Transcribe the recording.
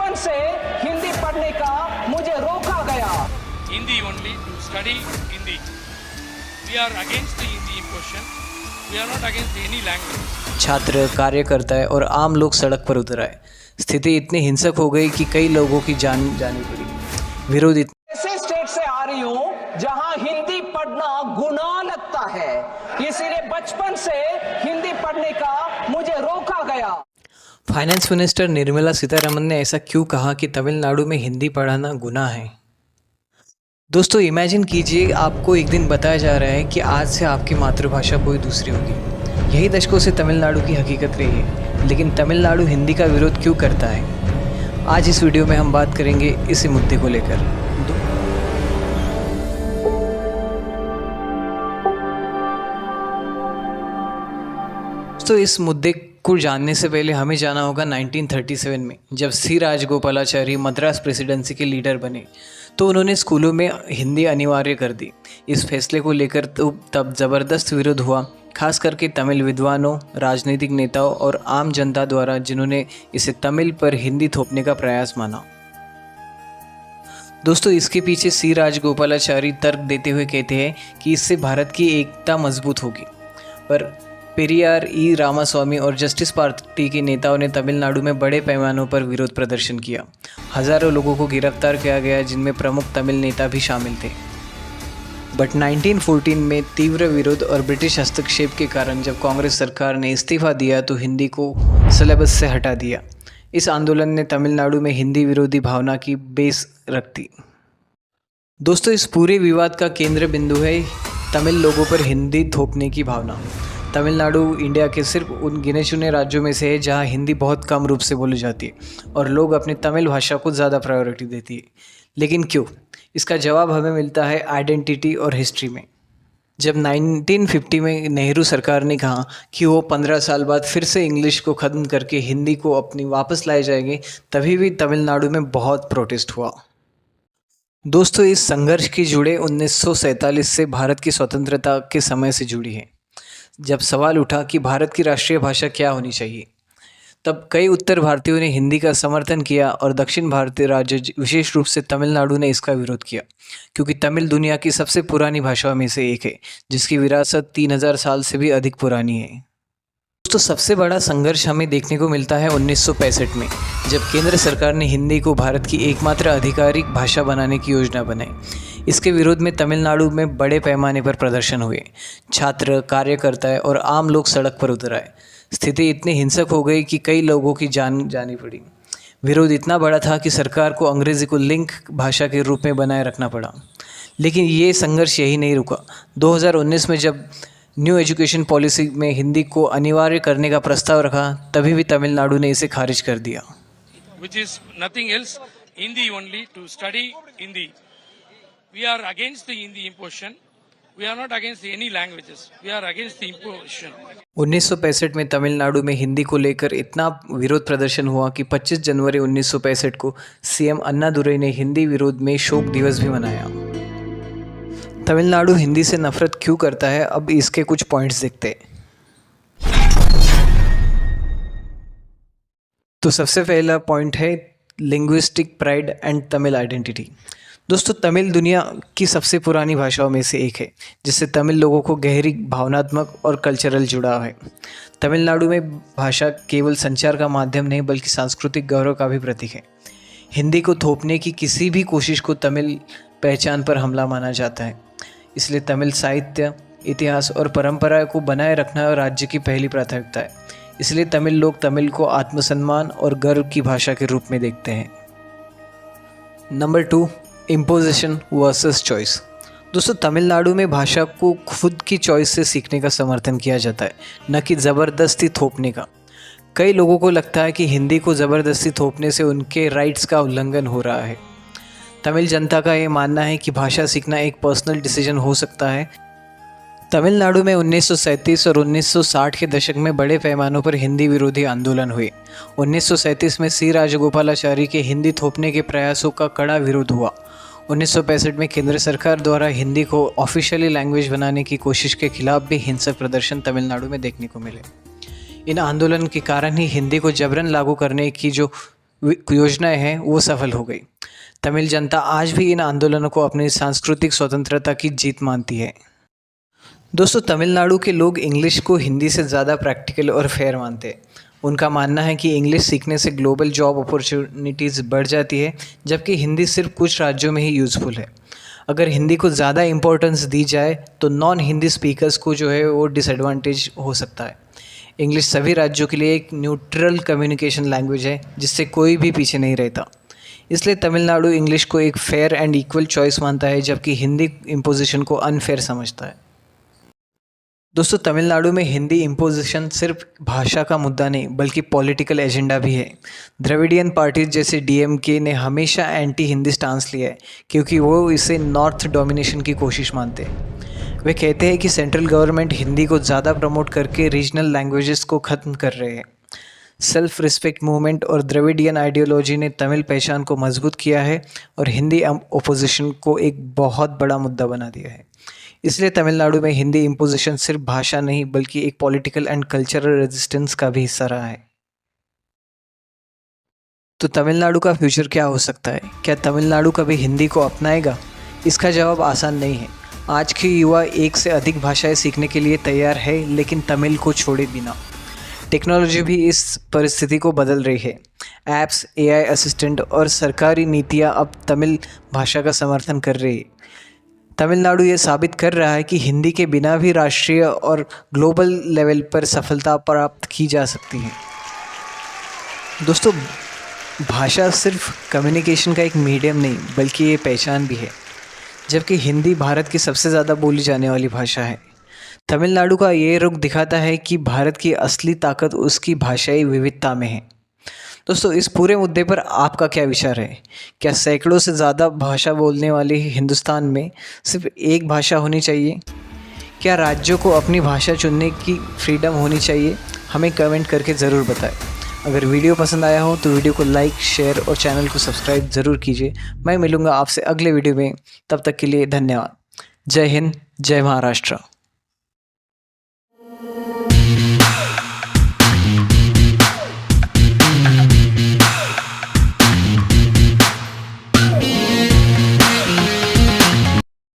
बचपन से हिंदी पढ़ने का मुझे रोका गया। Hindi only to study Hindi. We are against the Hindi imposition. We are not against any language. छात्र, कार्यकर्ता और आम लोग सड़क पर उतर आए। स्थिति इतनी हिंसक हो गई कि कई लोगों की जान जानी पड़ी। विरोध ऐसे स्टेट से आ रही हूं जहां हिंदी पढ़ना गुनाह लगता है, इसीलिए बचपन से हिंदी पढ़ने का मुझे रोका गया। फाइनेंस मिनिस्टर निर्मला सीतारमण ने ऐसा क्यों कहा कि तमिलनाडु में हिंदी पढ़ाना गुनाह है? दोस्तों, इमेजिन कीजिए आपको एक दिन बताया जा रहा है कि आज से आपकी मातृभाषा कोई दूसरी होगी। यही दशकों से तमिलनाडु की हकीकत रही है, लेकिन तमिलनाडु हिंदी का विरोध क्यों करता है? आज इस वीडियो में हम बात करेंगे इसी मुद्दे को लेकर। तो इस मुद्दे को जानने से पहले हमें जाना होगा 1937 में, जब सी राजगोपालाचारी मद्रास प्रेसिडेंसी के लीडर बने तो उन्होंने स्कूलों में हिंदी अनिवार्य कर दी। इस फैसले को लेकर तो तब ज़बरदस्त विरोध हुआ, खास करके तमिल विद्वानों, राजनीतिक नेताओं और आम जनता द्वारा, जिन्होंने इसे तमिल पर हिंदी थोपने का प्रयास माना। दोस्तों, इसके पीछे सी राजगोपालाचारी तर्क देते हुए कहते हैं कि इससे भारत की एकता मजबूत होगी, पर पेरियार, ई रामास्वामी और जस्टिस पार्टी के नेताओं ने तमिलनाडु में बड़े पैमानों पर विरोध प्रदर्शन किया। हज़ारों लोगों को गिरफ्तार किया गया, जिनमें प्रमुख तमिल नेता भी शामिल थे। बट 1914 में तीव्र विरोध और ब्रिटिश हस्तक्षेप के कारण जब कांग्रेस सरकार ने इस्तीफा दिया तो हिंदी को सिलेबस से हटा दिया। इस आंदोलन ने तमिलनाडु में हिंदी विरोधी भावना की बेस रख दी। दोस्तों, इस पूरे विवाद का केंद्र बिंदु है तमिल लोगों पर हिंदी थोपने की भावना। तमिलनाडु इंडिया के सिर्फ उन गिने चुने राज्यों में से है जहां हिंदी बहुत कम रूप से बोली जाती है और लोग अपनी तमिल भाषा को ज़्यादा प्रायोरिटी देती है। लेकिन क्यों? इसका जवाब हमें मिलता है आइडेंटिटी और हिस्ट्री में। जब 1950 में नेहरू सरकार ने कहा कि वो 15 साल बाद फिर से इंग्लिश को ख़त्म करके हिंदी को अपनी वापस लाए जाएंगे, तभी भी तमिलनाडु में बहुत प्रोटेस्ट हुआ। दोस्तों, इस संघर्ष की जुड़े 1947 से भारत की स्वतंत्रता के समय से जुड़ी है, जब सवाल उठा कि भारत की राष्ट्रीय भाषा क्या होनी चाहिए। तब कई उत्तर भारतीयों ने हिंदी का समर्थन किया और दक्षिण भारतीय राज्य, विशेष रूप से तमिलनाडु, ने इसका विरोध किया, क्योंकि तमिल दुनिया की सबसे पुरानी भाषाओं में से एक है, जिसकी विरासत 3000 साल से भी अधिक पुरानी है। दोस्तों, सबसे बड़ा संघर्ष हमें देखने को मिलता है 1965 में, जब केंद्र सरकार ने हिंदी को भारत की एकमात्र आधिकारिक भाषा बनाने की योजना बनाई। इसके विरोध में तमिलनाडु में बड़े पैमाने पर प्रदर्शन हुए। छात्र, कार्यकर्ता और आम लोग सड़क पर उतर आए। स्थिति इतनी हिंसक हो गई कि कई लोगों की जान जानी पड़ी। विरोध इतना बड़ा था कि सरकार को अंग्रेज़ी को लिंक भाषा के रूप में बनाए रखना पड़ा। लेकिन ये संघर्ष यही नहीं रुका। 2019 में जब न्यू एजुकेशन पॉलिसी में हिंदी को अनिवार्य करने का प्रस्ताव रखा, तभी भी तमिलनाडु ने इसे खारिज कर दिया। Which is nothing else, Hindi only to study Hindi. We are against the Hindi imposition. We are not against any languages. We are against the imposition. 1965 में तमिलनाडु में हिंदी को लेकर इतना विरोध प्रदर्शन हुआ कि 25 जनवरी 1965 को सीएम अन्नादुरई ने हिंदी विरोध में शोक दिवस भी मनाया। तमिलनाडु हिंदी से नफरत क्यों करता है? अब इसके कुछ पॉइंट्स देखते हैं। तो सबसे पहला पॉइंट है linguistic pride and Tamil identity. दोस्तों, तमिल दुनिया की सबसे पुरानी भाषाओं में से एक है, जिससे तमिल लोगों को गहरी भावनात्मक और कल्चरल जुड़ाव है। तमिलनाडु में भाषा केवल संचार का माध्यम नहीं, बल्कि सांस्कृतिक गौरव का भी प्रतीक है। हिंदी को थोपने की किसी भी कोशिश को तमिल पहचान पर हमला माना जाता है। इसलिए तमिल साहित्य, इतिहास और परंपरा को बनाए रखना राज्य की पहली प्राथमिकता है। इसलिए तमिल लोग तमिल को आत्मसम्मान और गर्व की भाषा के रूप में देखते हैं। Number 2, imposition versus choice. दोस्तों, तमिलनाडु में भाषा को खुद की चॉइस से सीखने का समर्थन किया जाता है, न कि ज़बरदस्ती थोपने का। कई लोगों को लगता है कि हिंदी को ज़बरदस्ती थोपने से उनके राइट्स का उल्लंघन हो रहा है। तमिल जनता का ये मानना है कि भाषा सीखना एक पर्सनल डिसीजन हो सकता है। तमिलनाडु में 1937 और 1960 के दशक में बड़े पैमानों पर हिंदी विरोधी आंदोलन हुए। 1937 में सी राजगोपालाचारी के हिंदी थोपने के प्रयासों का कड़ा विरोध हुआ। 1965 में केंद्र सरकार द्वारा हिंदी को ऑफिशियली लैंग्वेज बनाने की कोशिश के खिलाफ भी हिंसक प्रदर्शन तमिलनाडु में देखने को मिले। इन आंदोलन के कारण ही हिंदी को जबरन लागू करने की जो योजनाएं हैं वो सफल हो गई। तमिल जनता आज भी इन आंदोलनों को अपनी सांस्कृतिक स्वतंत्रता की जीत मानती है। दोस्तों, तमिलनाडु के लोग इंग्लिश को हिंदी से ज़्यादा प्रैक्टिकल और फेयर मानते हैं। उनका मानना है कि इंग्लिश सीखने से ग्लोबल जॉब अपॉर्चुनिटीज़ बढ़ जाती है, जबकि हिंदी सिर्फ कुछ राज्यों में ही यूज़फुल है। अगर हिंदी को ज़्यादा इम्पोर्टेंस दी जाए तो नॉन हिंदी स्पीकर्स को जो है वो डिसएडवांटेज हो सकता है। इंग्लिश सभी राज्यों के लिए एक न्यूट्रल कम्युनिकेशन लैंग्वेज है, जिससे कोई भी पीछे नहीं रहता। इसलिए तमिलनाडु इंग्लिश को एक फेयर एंड इक्वल चॉइस मानता है, जबकि हिंदी इम्पोजिशन को अनफेयर समझता है। दोस्तों, तमिलनाडु में हिंदी इम्पोजिशन सिर्फ भाषा का मुद्दा नहीं बल्कि पॉलिटिकल एजेंडा भी है। द्रविडियन पार्टीज जैसे डीएमके ने हमेशा एंटी हिंदी स्टांस लिया है, क्योंकि वो इसे नॉर्थ डोमिनेशन की कोशिश मानते हैं। वे कहते हैं कि सेंट्रल गवर्नमेंट हिंदी को ज़्यादा प्रमोट करके रीजनल लैंग्वेजेस को ख़त्म कर रहे हैं। सेल्फ रिस्पेक्ट मूवमेंट और द्रविडियन आइडियोलॉजी ने तमिल पहचान को मजबूत किया है और हिंदी ओपोजिशन को एक बहुत बड़ा मुद्दा बना दिया है। इसलिए तमिलनाडु में हिंदी इम्पोजिशन सिर्फ भाषा नहीं बल्कि एक पॉलिटिकल एंड कल्चरल रेजिस्टेंस का भी हिस्सा रहा है। तो तमिलनाडु का फ्यूचर क्या हो सकता है? क्या तमिलनाडु कभी हिंदी को अपनाएगा? इसका जवाब आसान नहीं है। आज के युवा एक से अधिक भाषाएं सीखने के लिए तैयार है, लेकिन तमिल को छोड़े बिना। टेक्नोलॉजी भी इस परिस्थिति को बदल रही है। ऐप्स, एआई असिस्टेंट और सरकारी नीतियां अब तमिल भाषा का समर्थन कर रही है। तमिलनाडु ये साबित कर रहा है कि हिंदी के बिना भी राष्ट्रीय और ग्लोबल लेवल पर सफलता प्राप्त की जा सकती है। दोस्तों, भाषा सिर्फ कम्युनिकेशन का एक मीडियम नहीं बल्कि ये पहचान भी है। जबकि हिंदी भारत की सबसे ज़्यादा बोली जाने वाली भाषा है, तमिलनाडु का ये रुख दिखाता है कि भारत की असली ताकत उसकी भाषाई विविधता में है। दोस्तों, इस पूरे मुद्दे पर आपका क्या विचार है? क्या सैकड़ों से ज़्यादा भाषा बोलने वाले हिंदुस्तान में सिर्फ एक भाषा होनी चाहिए? क्या राज्यों को अपनी भाषा चुनने की फ्रीडम होनी चाहिए? हमें कमेंट करके ज़रूर बताएं। अगर वीडियो पसंद आया हो तो वीडियो को लाइक, शेयर और चैनल को सब्सक्राइब ज़रूर कीजिए। मैं मिलूँगा आपसे अगले वीडियो में, तब तक के लिए धन्यवाद। जय हिंद, जय महाराष्ट्र।